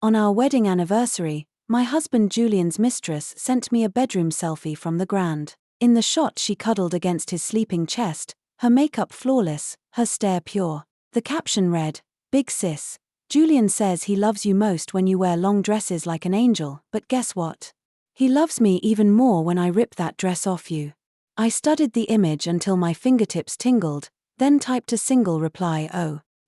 On our wedding anniversary, my husband Julian's mistress sent me a bedroom selfie from the Grand. In the shot she cuddled against his sleeping chest, her makeup flawless, her stare pure. The caption read, "Big sis, Julian says he loves you most when you wear long dresses like an angel, but guess what? He loves me even more when I rip that dress off you." I studied the image until my fingertips tingled, then typed a single reply.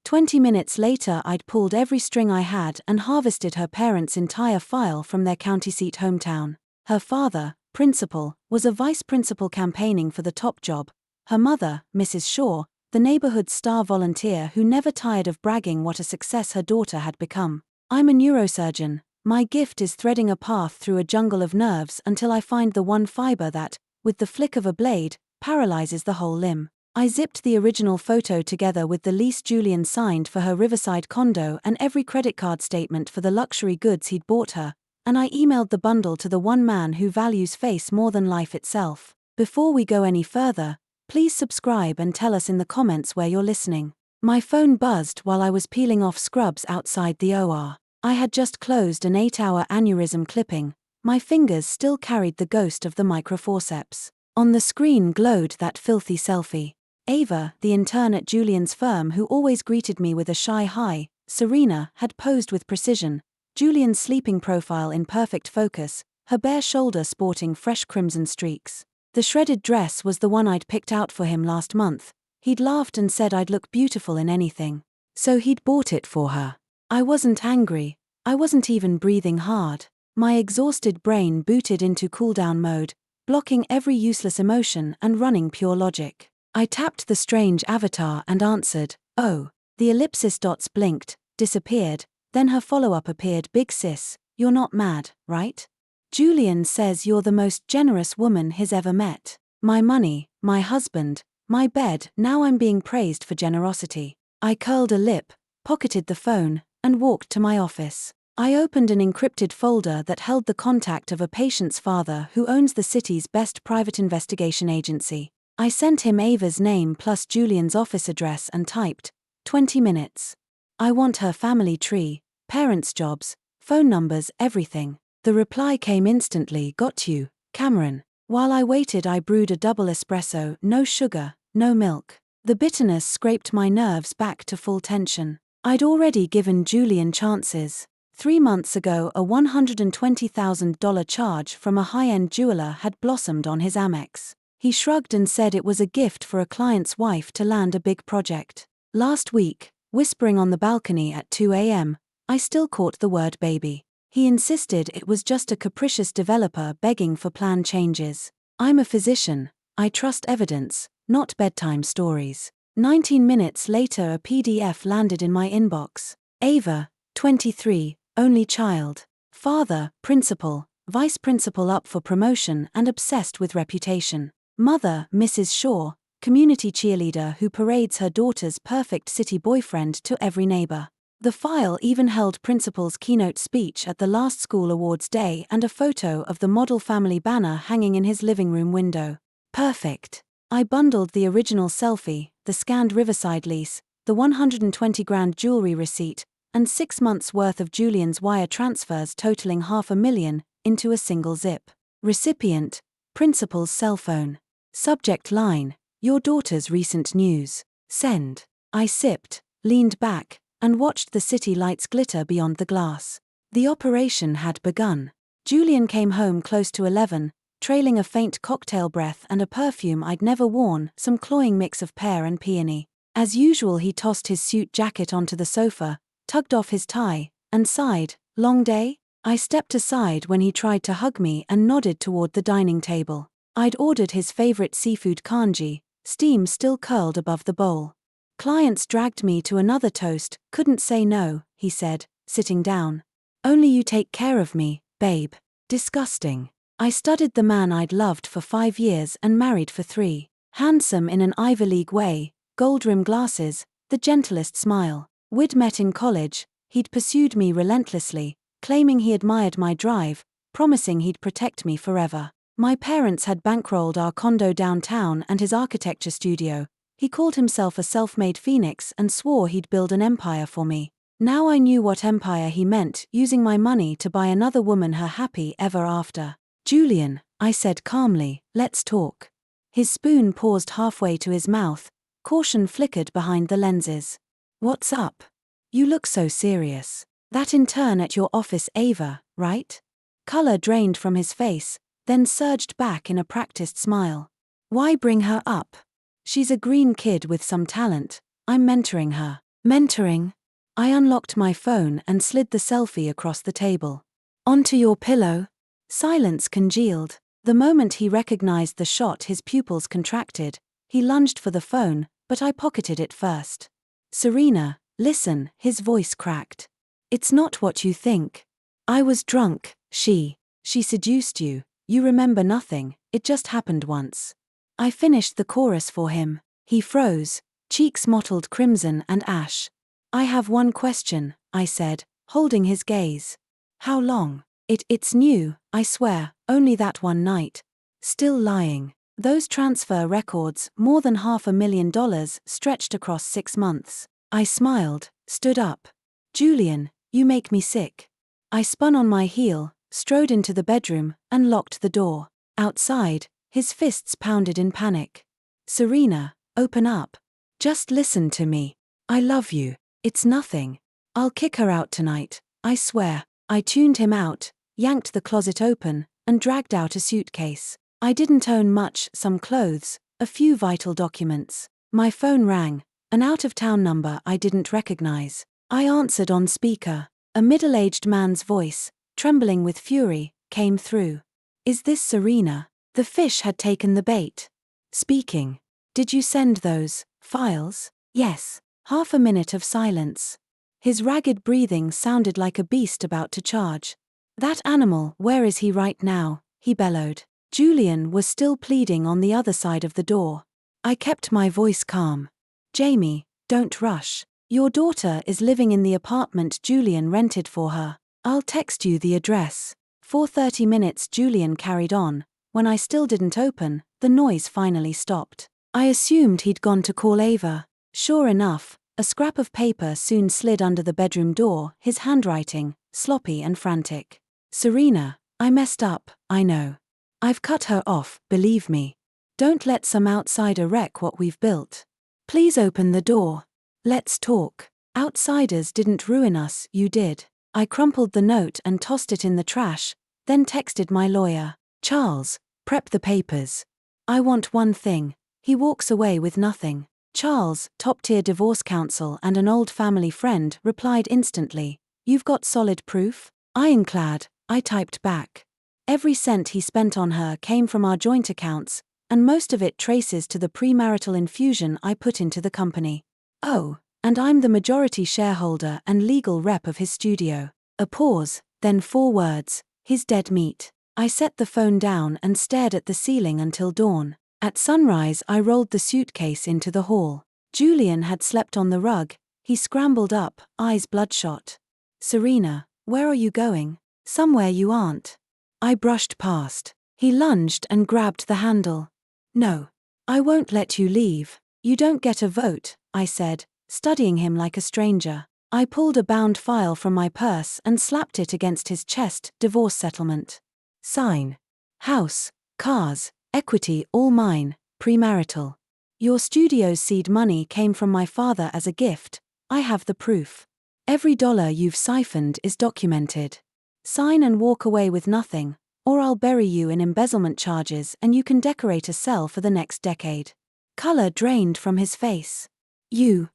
20 minutes later I'd pulled every string I had and harvested her parents' entire file from their county seat hometown. Her father, principal, was a vice principal campaigning for the top job. Her mother, Mrs. Shaw, the neighborhood star volunteer who never tired of bragging what a success her daughter had become. I'm a neurosurgeon. My gift is threading a path through a jungle of nerves until I find the one fiber that, with the flick of a blade, paralyzes the whole limb. I zipped the original photo together with the lease Julian signed for her Riverside condo and every credit card statement for the luxury goods he'd bought her, and I emailed the bundle to the one man who values face more than life itself. Before we go any further, please subscribe and tell us in the comments where you're listening. My phone buzzed while I was peeling off scrubs outside the OR. I had just closed an 8-hour aneurysm clipping. My fingers still carried the ghost of the microforceps. On the screen glowed that filthy selfie. Ava, the intern at Julian's firm who always greeted me with a shy hi, Serena, had posed with precision, Julian's sleeping profile in perfect focus, her bare shoulder sporting fresh crimson streaks. The shredded dress was the one I'd picked out for him last month. He'd laughed and said I'd look beautiful in anything. So he'd bought it for her. I wasn't angry. I wasn't even breathing hard. My exhausted brain booted into cooldown mode, blocking every useless emotion and running pure logic. I tapped the strange avatar and answered, "Oh." The ellipsis dots blinked, disappeared, then her follow-up appeared. "Big sis, you're not mad, right? Julian says you're the most generous woman he's ever met. My money, my husband, my bed, now I'm being praised for generosity." I curled a lip, pocketed the phone, and walked to my office. I opened an encrypted folder that held the contact of a patient's father who owns the city's best private investigation agency. I sent him Ava's name plus Julian's office address and typed, 20 minutes. I want her family tree, parents' jobs, phone numbers, everything. The reply came instantly. "Got you, Cameron." While I waited I brewed a double espresso, no sugar, no milk. The bitterness scraped my nerves back to full tension. I'd already given Julian chances. 3 months ago a $120,000 charge from a high-end jeweler had blossomed on his Amex. He shrugged and said it was a gift for a client's wife to land a big project. Last week, whispering on the balcony at 2 a.m., I still caught the word baby. He insisted it was just a capricious developer begging for plan changes. I'm a physician. I trust evidence, not bedtime stories. 19 minutes later a PDF landed in my inbox. Ava, 23, only child. Father, principal, vice principal up for promotion and obsessed with reputation. Mother, Mrs. Shaw, community cheerleader who parades her daughter's perfect city boyfriend to every neighbor. The file even held principal's keynote speech at the last school awards day and a photo of the model family banner hanging in his living room window. Perfect. I bundled the original selfie, the scanned Riverside lease, the 120 grand jewelry receipt, and 6 months' worth of Julian's wire transfers totaling $500,000 into a single zip. Recipient, principal's cell phone. Subject line, your daughter's recent news. Send. I sipped, leaned back, and watched the city lights glitter beyond the glass. The operation had begun. Julian came home close to 11, trailing a faint cocktail breath and a perfume I'd never worn, some cloying mix of pear and peony. As usual he tossed his suit jacket onto the sofa, tugged off his tie, and sighed, "Long day?" I stepped aside when he tried to hug me and nodded toward the dining table. I'd ordered his favorite seafood congee, steam still curled above the bowl. Clients dragged me to another toast, couldn't say no, he said, sitting down. Only you take care of me, babe. Disgusting. I studied the man I'd loved for 5 years and married for 3. Handsome in an Ivy League way, gold-rimmed glasses, the gentlest smile. We'd met in college, he'd pursued me relentlessly, claiming he admired my drive, promising he'd protect me forever. My parents had bankrolled our condo downtown and his architecture studio. He called himself a self-made phoenix and swore he'd build an empire for me. Now I knew what empire he meant, using my money to buy another woman her happy ever after. Julian, I said calmly, let's talk. His spoon paused halfway to his mouth, caution flickered behind the lenses. What's up? You look so serious. That intern at your office Ava, right? Color drained from his face, then surged back in a practiced smile. Why bring her up? She's a green kid with some talent. I'm mentoring her. Mentoring? I unlocked my phone and slid the selfie across the table. Onto your pillow? Silence congealed. The moment he recognized the shot, his pupils contracted. He lunged for the phone, but I pocketed it first. Serena, listen, his voice cracked. It's not what you think. I was drunk, she seduced you. You remember nothing, it just happened once. I finished the chorus for him. He froze, cheeks mottled crimson and ash. I have one question, I said, holding his gaze. How long? It's new, I swear, only that one night. Still lying. Those transfer records, more than $500,000, stretched across 6 months. I smiled, stood up. Julian, you make me sick. I spun on my heel, strode into the bedroom, and locked the door. Outside, his fists pounded in panic. Serena, open up. Just listen to me. I love you. It's nothing. I'll kick her out tonight, I swear. I tuned him out, yanked the closet open, and dragged out a suitcase. I didn't own much, some clothes, a few vital documents. My phone rang, an out-of-town number I didn't recognize. I answered on speaker. A middle-aged man's voice, trembling with fury, came through. Is this Serena? The fish had taken the bait. Speaking. Did you send those files? Yes. Half a minute of silence. His ragged breathing sounded like a beast about to charge. That animal, where is he right now? He bellowed. Julian was still pleading on the other side of the door. I kept my voice calm. Jamie, don't rush. Your daughter is living in the apartment Julian rented for her. I'll text you the address. For 30 minutes Julian carried on. When I still didn't open, the noise finally stopped. I assumed he'd gone to call Ava. Sure enough, a scrap of paper soon slid under the bedroom door, his handwriting, sloppy and frantic. Serena, I messed up, I know. I've cut her off, believe me. Don't let some outsider wreck what we've built. Please open the door. Let's talk. Outsiders didn't ruin us, you did. I crumpled the note and tossed it in the trash, then texted my lawyer. Charles, prep the papers. I want one thing. He walks away with nothing. Charles, top-tier divorce counsel and an old family friend, replied instantly. You've got solid proof? Ironclad, I typed back. Every cent he spent on her came from our joint accounts, and most of it traces to the premarital infusion I put into the company. Oh, and I'm the majority shareholder and legal rep of his studio. A pause, then 4 words, his dead meat. I set the phone down and stared at the ceiling until dawn. At sunrise I rolled the suitcase into the hall. Julian had slept on the rug. He scrambled up, eyes bloodshot. Serena, where are you going? Somewhere you aren't. I brushed past. He lunged and grabbed the handle. No. I won't let you leave. You don't get a vote, I said, studying him like a stranger. I pulled a bound file from my purse and slapped it against his chest. Divorce settlement. Sign. House, cars, equity all mine, premarital. Your studio's seed money came from my father as a gift. I have the proof. Every dollar you've siphoned is documented. Sign and walk away with nothing, or I'll bury you in embezzlement charges and you can decorate a cell for the next decade. Color drained from his face.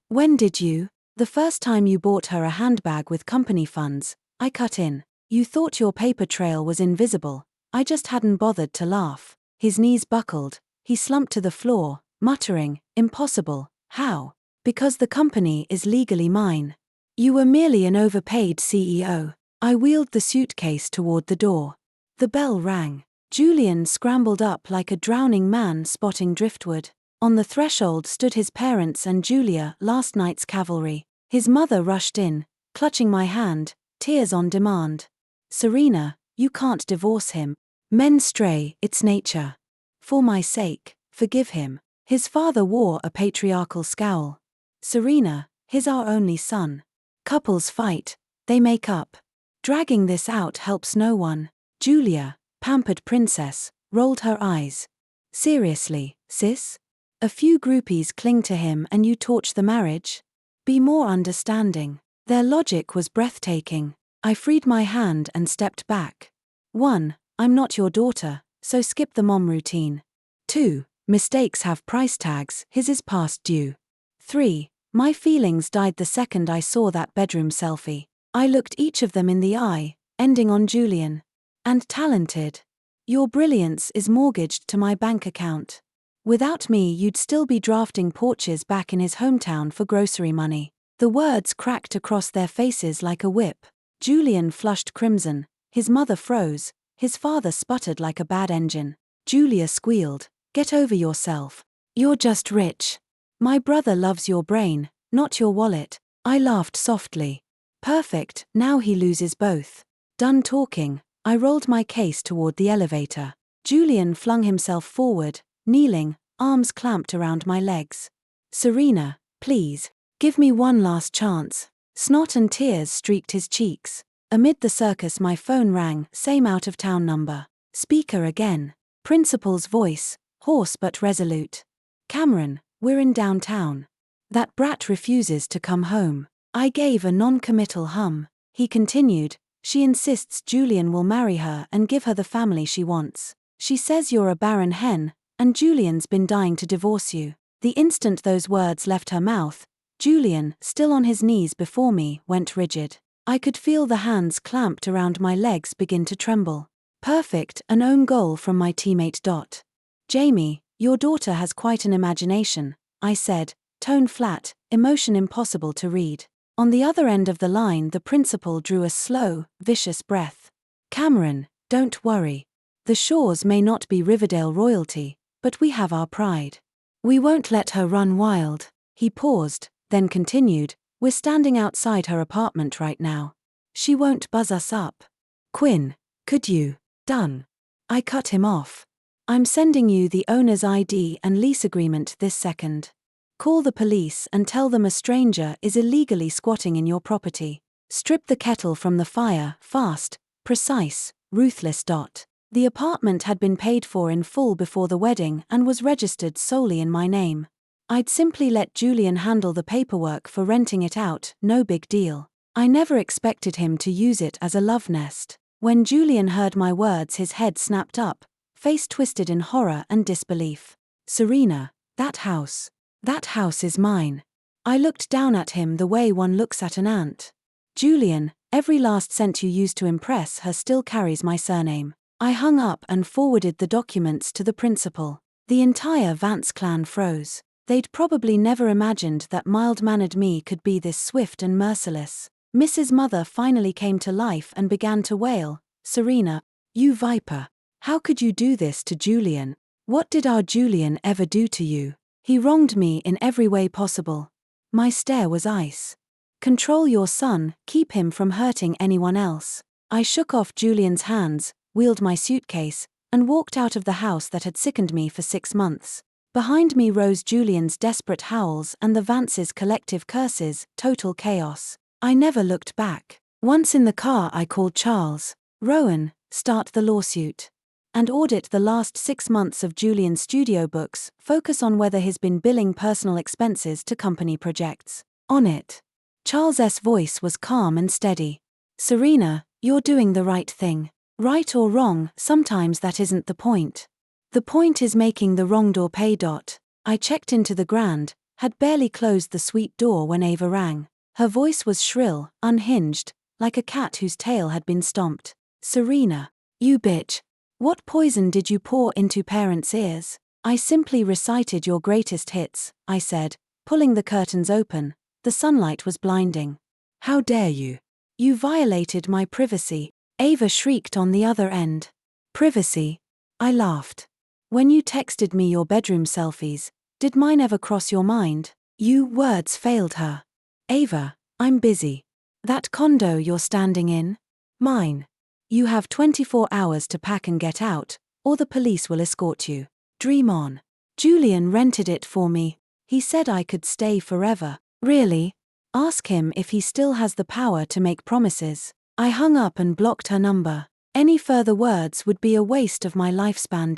When did you? The first time you bought her a handbag with company funds, I cut in. You thought your paper trail was invisible. I just hadn't bothered to laugh. His knees buckled. He slumped to the floor, muttering, impossible. How? Because the company is legally mine. You were merely an overpaid CEO. I wheeled the suitcase toward the door. The bell rang. Julian scrambled up like a drowning man spotting driftwood. On the threshold stood his parents and Julia, last night's cavalry. His mother rushed in, clutching my hand, tears on demand. Serena, you can't divorce him. Men stray, it's nature. For my sake, forgive him. His father wore a patriarchal scowl. Serena, he's our only son. Couples fight, they make up. Dragging this out helps no one. Julia, pampered princess, rolled her eyes. Seriously, sis? A few groupies cling to him and you torch the marriage? Be more understanding. Their logic was breathtaking. I freed my hand and stepped back. 1. I'm not your daughter, so skip the mom routine. 2. Mistakes have price tags, his is past due. 3. My feelings died the second I saw that bedroom selfie. I looked each of them in the eye, ending on Julian. And talented. Your brilliance is mortgaged to my bank account. Without me you'd still be drafting porches back in his hometown for grocery money. The words cracked across their faces like a whip. Julian flushed crimson, his mother froze, his father sputtered like a bad engine. Julia squealed, "Get over yourself. You're just rich. My brother loves your brain, not your wallet." I laughed softly. Perfect, now he loses both. Done talking, I rolled my case toward the elevator. Julian flung himself forward, kneeling, arms clamped around my legs. "Serena, please, give me one last chance." Snot and tears streaked his cheeks. Amid the circus my phone rang, same out-of-town number. Speaker again. Principal's voice, hoarse but resolute. "Cameron, we're in downtown. That brat refuses to come home." I gave a non-committal hum. He continued, "She insists Julian will marry her and give her the family she wants. She says you're a barren hen, and Julian's been dying to divorce you." The instant those words left her mouth, Julian, still on his knees before me, went rigid. I could feel the hands clamped around my legs begin to tremble. Perfect, an own goal from my teammate Dot. "Jamie, your daughter has quite an imagination," I said, tone flat, emotion impossible to read. On the other end of the line the principal drew a slow, vicious breath. "Cameron, don't worry. The Shaws may not be Riverdale royalty, but we have our pride. We won't let her run wild." He paused, then continued, "We're standing outside her apartment right now. She won't buzz us up. Quinn, could you?" "Done." I cut him off. "I'm sending you the owner's ID and lease agreement this second. Call the police and tell them a stranger is illegally squatting in your property. Strip the kettle from the fire, fast, precise, ruthless. Dot." The apartment had been paid for in full before the wedding and was registered solely in my name. I'd simply let Julian handle the paperwork for renting it out, no big deal. I never expected him to use it as a love nest. When Julian heard my words his head snapped up, face twisted in horror and disbelief. "Serena, that house is mine." I looked down at him the way one looks at an ant. "Julian, every last cent you used to impress her still carries my surname." I hung up and forwarded the documents to the principal. The entire Vance clan froze. They'd probably never imagined that mild-mannered me could be this swift and merciless. Mrs. Mother finally came to life and began to wail, "Serena, you viper. How could you do this to Julian? What did our Julian ever do to you? He wronged me in every way possible." My stare was ice. "Control your son, keep him from hurting anyone else." I shook off Julian's hands, wheeled my suitcase, and walked out of the house that had sickened me for 6 months. Behind me rose Julian's desperate howls and the Vances' collective curses, total chaos. I never looked back. Once in the car I called Charles. "Rowan, start the lawsuit. And audit the last 6 months of Julian's studio books, focus on whether he's been billing personal expenses to company projects." "On it." Charles's voice was calm and steady. "Serena, you're doing the right thing. Right or wrong, sometimes that isn't the point. The point is making the wrong door pay. Dot." I checked into the Grand, had barely closed the suite door when Ava rang. Her voice was shrill, unhinged, like a cat whose tail had been stomped. "Serena, you bitch. What poison did you pour into parents' ears?" "I simply recited your greatest hits," I said, pulling the curtains open. The sunlight was blinding. "How dare you? You violated my privacy," Ava shrieked on the other end. "Privacy?" I laughed. "When you texted me your bedroom selfies, did mine ever cross your mind?" Words failed her. "Ava, I'm busy. That condo you're standing in? Mine. You have 24 hours to pack and get out, or the police will escort you. Dream on." "Julian rented it for me. He said I could stay forever." "Really?" Ask him if he still has the power to make promises. I hung up and blocked her number. Any further words would be a waste of my lifespan.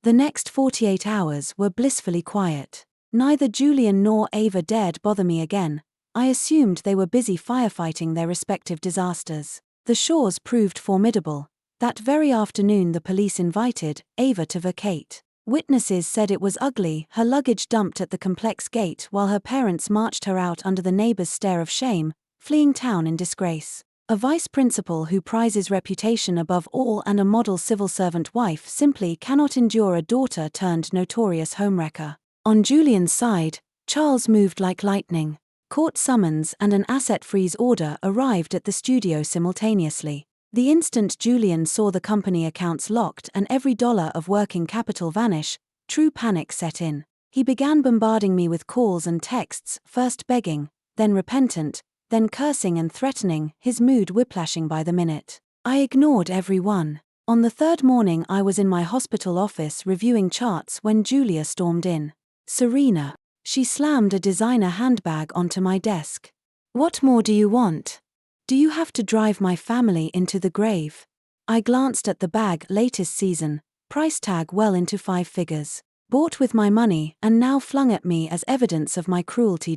The next 48 hours were blissfully quiet. Neither Julian nor Ava dared bother me again. I assumed they were busy firefighting their respective disasters. The Shaws proved formidable. That very afternoon the police invited Ava to vacate. Witnesses said it was ugly, her luggage dumped at the complex gate while her parents marched her out under the neighbors' stare of shame, fleeing town in disgrace. A vice principal who prizes reputation above all and a model civil servant wife simply cannot endure a daughter turned notorious homewrecker. On Julian's side, Charles moved like lightning. Court summons and an asset freeze order arrived at the studio simultaneously. The instant Julian saw the company accounts locked and every dollar of working capital vanish, true panic set in. He began bombarding me with calls and texts, first begging, then repentant, then cursing and threatening, his mood whiplashing by the minute. I ignored every one. On the third morning I was in my hospital office reviewing charts when Julia stormed in. Serena. She slammed a designer handbag onto my desk. What more do you want? Do you have to drive my family into the grave? I glanced at the bag, latest season, price tag well into 5 figures. Bought with my money and now flung at me as evidence of my cruelty.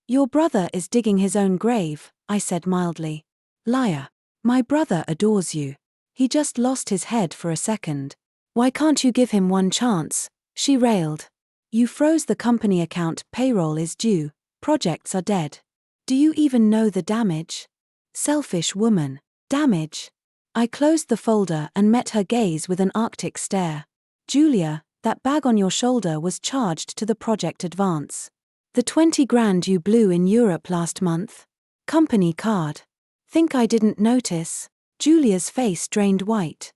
Your brother is digging his own grave, I said mildly. Liar. My brother adores you. He just lost his head for a second. Why can't you give him one chance? She railed. You froze the company account, payroll is due, projects are dead. Do you even know the damage? Selfish woman. Damage. I closed the folder and met her gaze with an arctic stare. Julia, that bag on your shoulder was charged to the project advance. The 20 grand you blew in Europe last month? Company card. Think I didn't notice? Julia's face drained white.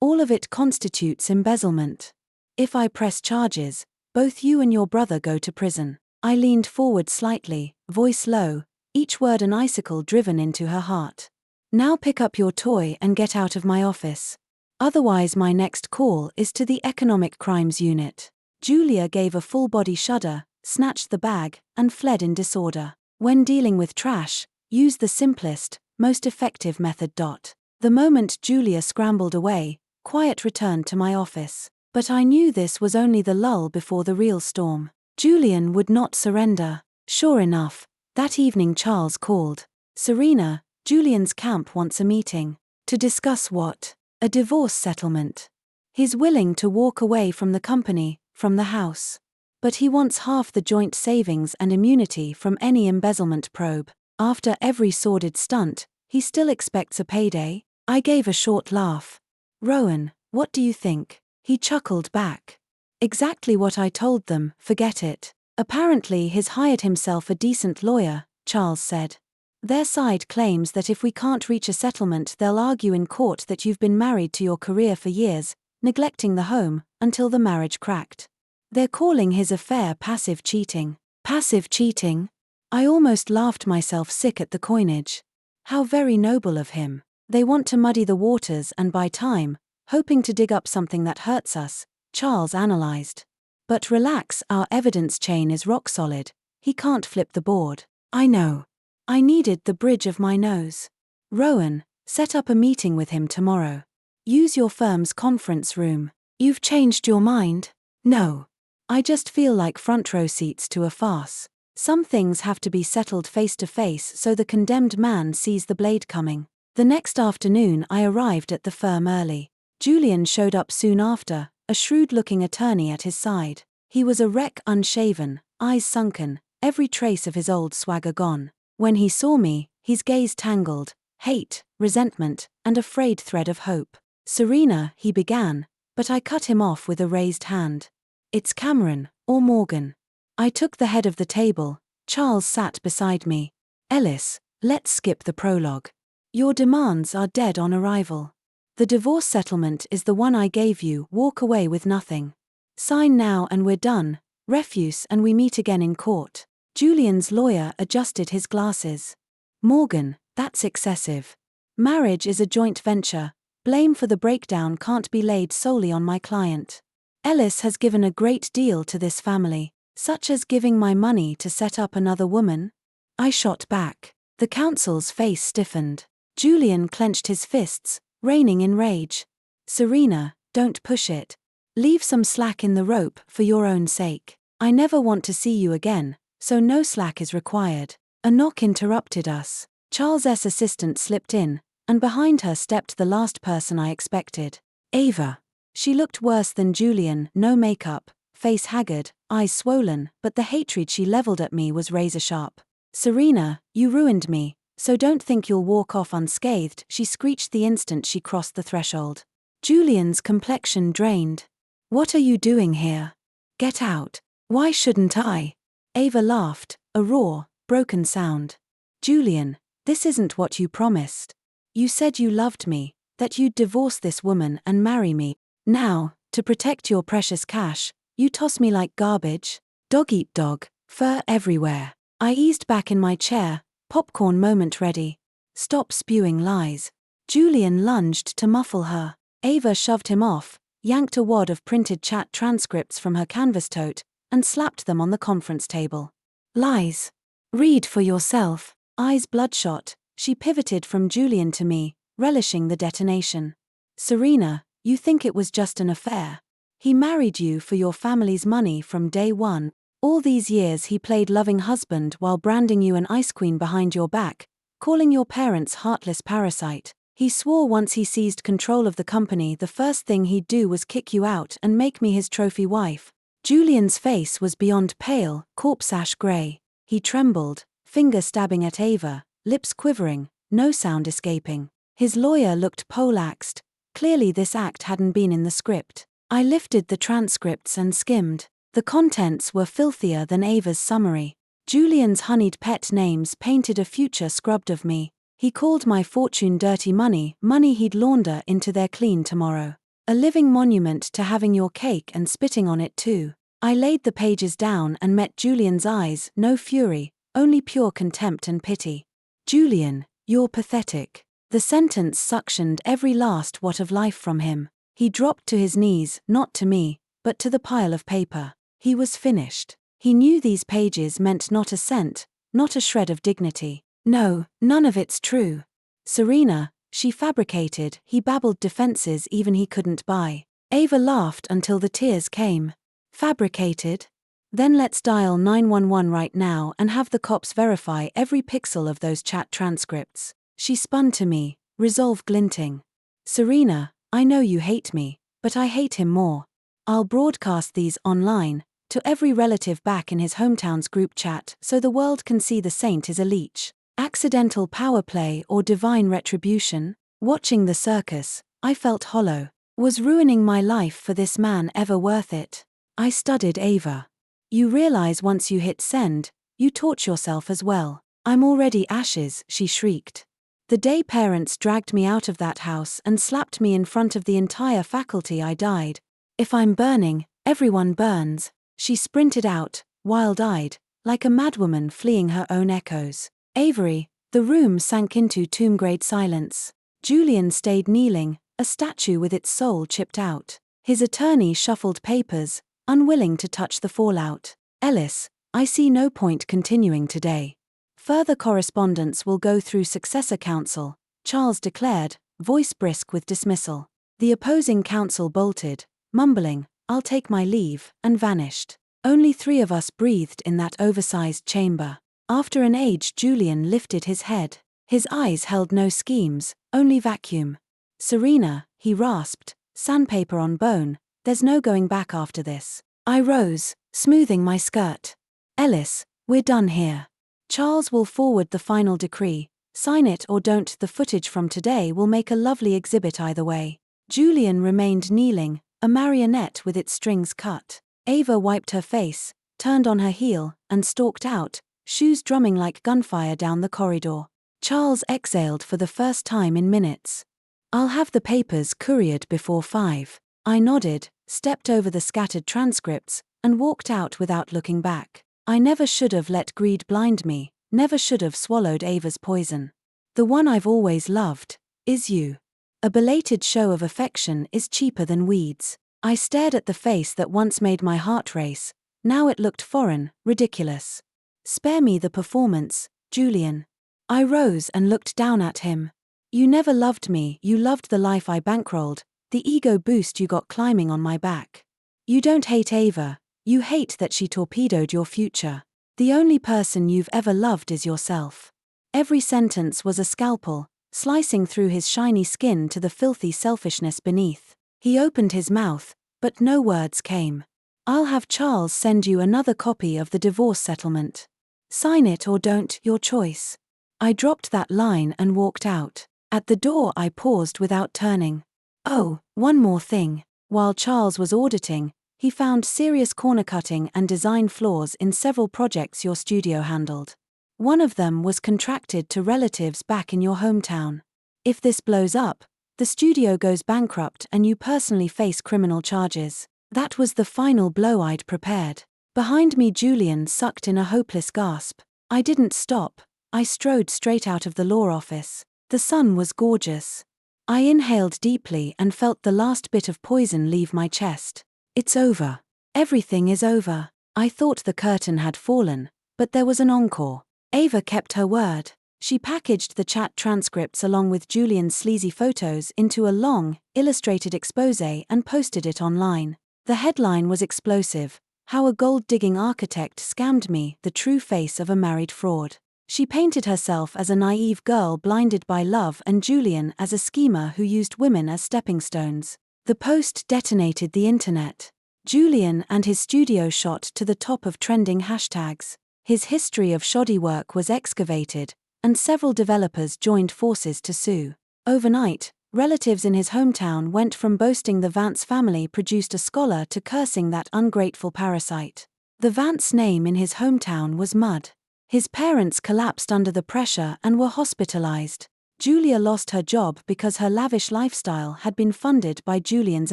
All of it constitutes embezzlement. If I press charges, both you and your brother go to prison. I leaned forward slightly, voice low, each word an icicle driven into her heart. Now pick up your toy and get out of my office. Otherwise my next call is to the Economic Crimes Unit. Julia gave a full-body shudder, snatched the bag, and fled in disorder. When dealing with trash, use the simplest, most effective method. The moment Julia scrambled away, quiet returned to my office. But I knew this was only the lull before the real storm. Julian would not surrender. Sure enough, that evening Charles called. Serena, Julian's camp wants a meeting. To discuss what? A divorce settlement. He's willing to walk away from the company, from the house. But he wants half the joint savings and immunity from any embezzlement probe. After every sordid stunt, he still expects a payday? I gave a short laugh. Rowan, what do you think? He chuckled back. Exactly what I told them, forget it. Apparently he's hired himself a decent lawyer, Charles said. Their side claims that if we can't reach a settlement they'll argue in court that you've been married to your career for years, neglecting the home, until the marriage cracked. They're calling his affair passive cheating. Passive cheating? I almost laughed myself sick at the coinage. How very noble of him. They want to muddy the waters and buy time, hoping to dig up something that hurts us, Charles analyzed. But relax, our evidence chain is rock solid. He can't flip the board. I know. I needed the bridge of my nose. Rowan, set up a meeting with him tomorrow. Use your firm's conference room. You've changed your mind? No. I just feel like front row seats to a farce. Some things have to be settled face to face so the condemned man sees the blade coming. The next afternoon I arrived at the firm early. Julian showed up soon after, a shrewd-looking attorney at his side. He was a wreck, unshaven, eyes sunken, every trace of his old swagger gone. When he saw me, his gaze tangled, hate, resentment, and a frayed thread of hope. Serena, he began, but I cut him off with a raised hand. It's Cameron, or Morgan. I took the head of the table. Charles sat beside me. Ellis, let's skip the prologue. Your demands are dead on arrival. The divorce settlement is the one I gave you, walk away with nothing. Sign now and we're done, refuse and we meet again in court. Julian's lawyer adjusted his glasses. Morgan, that's excessive. Marriage is a joint venture. Blame for the breakdown can't be laid solely on my client. Ellis has given a great deal to this family. Such as giving my money to set up another woman? I shot back. The counsel's face stiffened. Julian clenched his fists, raining in rage. Serena, don't push it. Leave some slack in the rope for your own sake. I never want to see you again, so no slack is required. A knock interrupted us. Charles's assistant slipped in, and behind her stepped the last person I expected. Ava. She looked worse than Julian, no makeup, face haggard, eyes swollen, but the hatred she leveled at me was razor-sharp. Serena, you ruined me, so don't think you'll walk off unscathed, she screeched the instant she crossed the threshold. Julian's complexion drained. What are you doing here? Get out. Why shouldn't I? Ava laughed, a raw, broken sound. Julian, this isn't what you promised. You said you loved me, that you'd divorce this woman and marry me. Now, to protect your precious cash, you toss me like garbage. Dog eat dog, fur everywhere. I eased back in my chair, popcorn moment ready. Stop spewing lies. Julian lunged to muffle her. Ava shoved him off, yanked a wad of printed chat transcripts from her canvas tote, and slapped them on the conference table. Lies. Read for yourself. Eyes bloodshot, she pivoted from Julian to me, relishing the detonation. Serena, you think it was just an affair. He married you for your family's money from day one. All these years he played loving husband while branding you an ice queen behind your back, calling your parents heartless parasite. He swore once he seized control of the company the first thing he'd do was kick you out and make me his trophy wife. Julian's face was beyond pale, corpse-ash grey. He trembled, finger stabbing at Ava, lips quivering, no sound escaping. His lawyer looked poleaxed. Clearly this act hadn't been in the script. I lifted the transcripts and skimmed. The contents were filthier than Ava's summary. Julian's honeyed pet names painted a future scrubbed of me. He called my fortune dirty money, money he'd launder into their clean tomorrow. A living monument to having your cake and spitting on it too. I laid the pages down and met Julian's eyes, no fury, only pure contempt and pity. Julian, you're pathetic. The sentence suctioned every last watt of life from him. He dropped to his knees, not to me, but to the pile of paper. He was finished. He knew these pages meant not a cent, not a shred of dignity. No, none of it's true. Serena, she fabricated, he babbled defenses even he couldn't buy. Ava laughed until the tears came. Fabricated? Then let's dial 911 right now and have the cops verify every pixel of those chat transcripts. She spun to me, resolve glinting. Serena, I know you hate me, but I hate him more. I'll broadcast these online, to every relative back in his hometown's group chat so the world can see the saint is a leech. Accidental power play or divine retribution? Watching the circus, I felt hollow. Was ruining my life for this man ever worth it? I studied Ava. You realize once you hit send, you torch yourself as well. I'm already ashes, she shrieked. The day parents dragged me out of that house and slapped me in front of the entire faculty I died. If I'm burning, everyone burns. She sprinted out, wild-eyed, like a madwoman fleeing her own echoes. Avery, the room sank into tomb-grade silence. Julian stayed kneeling, a statue with its soul chipped out. His attorney shuffled papers, unwilling to touch the fallout. Ellis, I see no point continuing today. Further correspondence will go through successor counsel, Charles declared, voice brisk with dismissal. The opposing counsel bolted, mumbling, I'll take my leave, and vanished. Only 3 of us breathed in that oversized chamber. After an age Julian lifted his head. His eyes held no schemes, only vacuum. Serena, he rasped, sandpaper on bone, there's no going back after this. I rose, smoothing my skirt. Ellis, we're done here. Charles will forward the final decree. Sign it or don't, the footage from today will make a lovely exhibit either way. Julian remained kneeling, a marionette with its strings cut. Ava wiped her face, turned on her heel, and stalked out, shoes drumming like gunfire down the corridor. Charles exhaled for the first time in minutes. I'll have the papers couriered before 5. I nodded, stepped over the scattered transcripts, and walked out without looking back. I never should have let greed blind me, never should have swallowed Ava's poison. The one I've always loved is you. A belated show of affection is cheaper than weeds. I stared at the face that once made my heart race, Now it looked foreign, ridiculous. Spare me the performance, Julian. I rose and looked down at him. You never loved me, you loved the life I bankrolled, the ego boost you got climbing on my back. You don't hate Ava, you hate that she torpedoed your future. The only person you've ever loved is yourself. Every sentence was a scalpel, slicing through his shiny skin to the filthy selfishness beneath. He opened his mouth, but no words came. I'll have Charles send you another copy of the divorce settlement. Sign it or don't, your choice. I dropped that line and walked out. At the door I paused without turning. Oh, one more thing. While Charles was auditing, he found serious corner-cutting and design flaws in several projects your studio handled. One of them was contracted to relatives back in your hometown. If this blows up, the studio goes bankrupt and you personally face criminal charges. That was the final blow I'd prepared. Behind me Julian sucked in a hopeless gasp. I didn't stop. I strode straight out of the law office. The sun was gorgeous. I inhaled deeply and felt the last bit of poison leave my chest. It's over. Everything is over. I thought the curtain had fallen, but there was an encore. Ava kept her word. She packaged the chat transcripts along with Julian's sleazy photos into a long, illustrated expose and posted it online. The headline was explosive: How a Gold-Digging Architect Scammed Me, the True Face of a Married Fraud. She painted herself as a naive girl blinded by love and Julian as a schemer who used women as stepping stones. The post detonated the internet. Julian and his studio shot to the top of trending hashtags. His history of shoddy work was excavated, and several developers joined forces to sue. Overnight, relatives in his hometown went from boasting the Vance family produced a scholar to cursing that ungrateful parasite. The Vance name in his hometown was mud. His parents collapsed under the pressure and were hospitalized. Julia lost her job because her lavish lifestyle had been funded by Julian's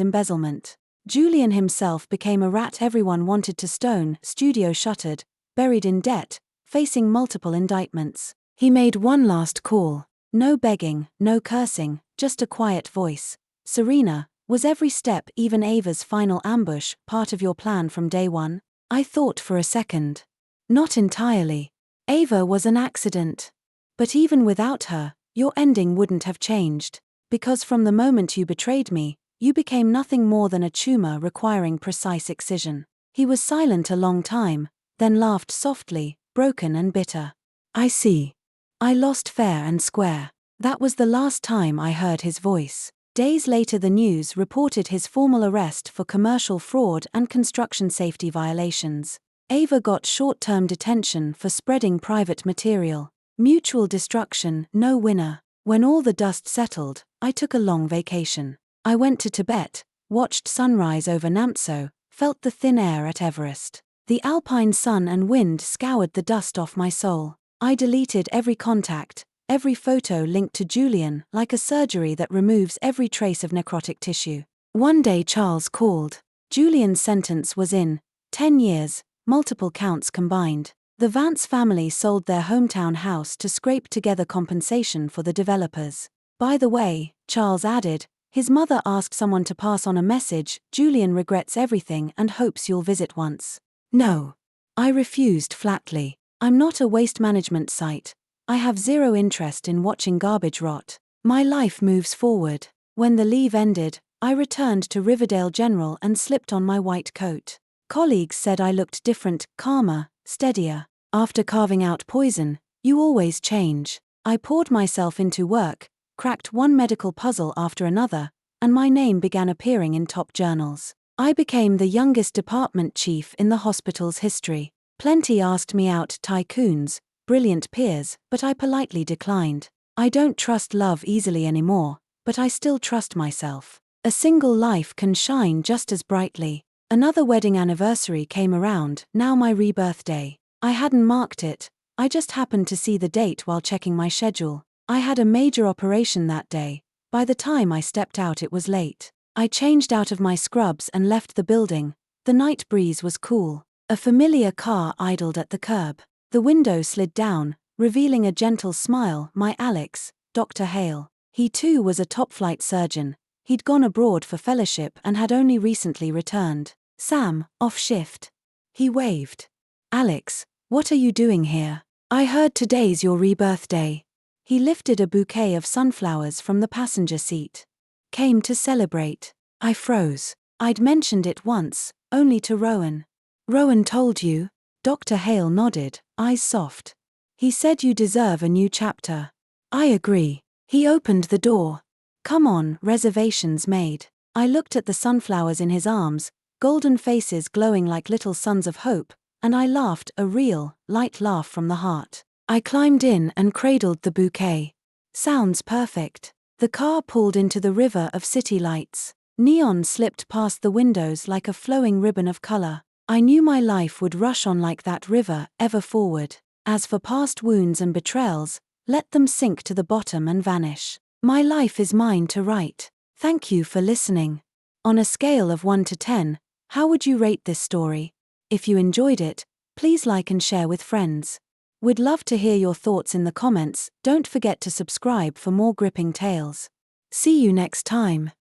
embezzlement. Julian himself became a rat everyone wanted to stone, studio shuttered, buried in debt, facing multiple indictments. He made one last call. No begging, no cursing, just a quiet voice. Serena, was every step, even Ava's final ambush, part of your plan from day one? I thought for a second. Not entirely. Ava was an accident. But even without her, your ending wouldn't have changed. Because from the moment you betrayed me, you became nothing more than a tumor requiring precise excision. He was silent a long time, then laughed softly, broken and bitter. I see. I lost fair and square. That was the last time I heard his voice. Days later the news reported his formal arrest for commercial fraud and construction safety violations. Ava got short-term detention for spreading private material. Mutual destruction, no winner. When all the dust settled, I took a long vacation. I went to Tibet, watched sunrise over Namtso, felt the thin air at Everest. The alpine sun and wind scoured the dust off my soul. I deleted every contact, every photo linked to Julian, like a surgery that removes every trace of necrotic tissue. One day Charles called. Julian's sentence was in. 10 years, multiple counts combined. The Vance family sold their hometown house to scrape together compensation for the developers. By the way, Charles added, his mother asked someone to pass on a message: Julian regrets everything and hopes you'll visit once. No. I refused flatly. I'm not a waste management site. I have zero interest in watching garbage rot. My life moves forward. When the leave ended, I returned to Riverdale General and slipped on my white coat. Colleagues said I looked different, calmer, steadier. After carving out poison, you always change. I poured myself into work, cracked one medical puzzle after another, and my name began appearing in top journals. I became the youngest department chief in the hospital's history. Plenty asked me out, tycoons, brilliant peers, but I politely declined. I don't trust love easily anymore, but I still trust myself. A single life can shine just as brightly. Another wedding anniversary came around, now my rebirth day. I hadn't marked it, I just happened to see the date while checking my schedule. I had a major operation that day. By the time I stepped out it was late. I changed out of my scrubs and left the building. The night breeze was cool. A familiar car idled at the curb. The window slid down, revealing a gentle smile. My Alex, Dr. Hale. He too was a top-flight surgeon. He'd gone abroad for fellowship and had only recently returned. Sam, off shift. He waved. Alex, what are you doing here? I heard today's your rebirth day. He lifted a bouquet of sunflowers from the passenger seat. Came to celebrate. I froze. I'd mentioned it once, only to Rowan. Rowan told you? Dr. Hale nodded, eyes soft. He said you deserve a new chapter. I agree. He opened the door. Come on, reservations made. I looked at the sunflowers in his arms, golden faces glowing like little suns of hope, and I laughed, a real, light laugh from the heart. I climbed in and cradled the bouquet. Sounds perfect. The car pulled into the river of city lights. Neon slipped past the windows like a flowing ribbon of color. I knew my life would rush on like that river, ever forward. As for past wounds and betrayals, let them sink to the bottom and vanish. My life is mine to write. Thank you for listening. On a scale of 1 to 10, how would you rate this story? If you enjoyed it, please like and share with friends. We'd love to hear your thoughts in the comments. Don't forget to subscribe for more gripping tales. See you next time.